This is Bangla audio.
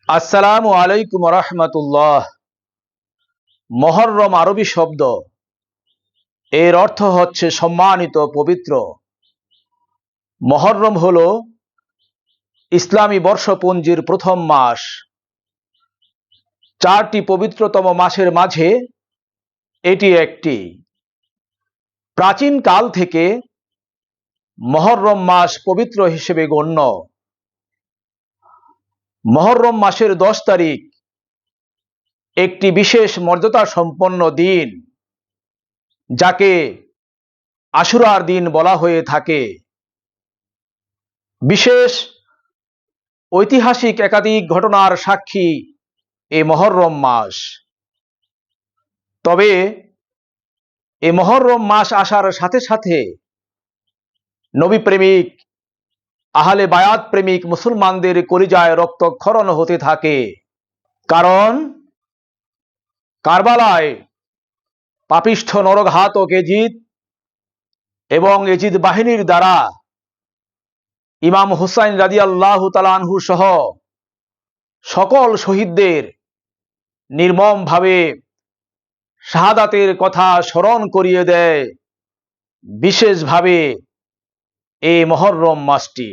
আসসালামু আলাইকুম রহমতুল্লাহ। মহররম আরবি শব্দ, এর অর্থ হচ্ছে সম্মানিত, পবিত্র। মহররম হলো ইসলামী বর্ষপঞ্জির প্রথম মাস। 4টি পবিত্রতম মাসের মাঝে এটি একটি। প্রাচীন কাল থেকে মহররম মাস পবিত্র হিসেবে গণ্য। মহররম মাসের 10 তারিখ একটি বিশেষ মর্যাদা সম্পন্ন দিন, যাকে আশুরার দিন বলা হয়ে থাকে। বিশেষ ঐতিহাসিক একাধিক ঘটনার সাক্ষী এ মহররম মাস। তবে এ মহররম মাস আসার সাথে সাথে নবী প্রেমিক, আহলে বায়াত প্রেমিক মুসলমানদের কলিজায় রক্তক্ষরণ হতে থাকে। কারণ কারবালায় পাপিষ্ঠ নরঘাতক এজিদ এবং এজিদ বাহিনীর দ্বারা ইমাম হুসাইন রাদিয়াল্লাহু তাআলা আনহু সহ সকল শহীদদের নির্মমভাবে শাহাদাতের কথা স্মরণ করিয়ে দেয় বিশেষভাবে এই মহররম মাসটি।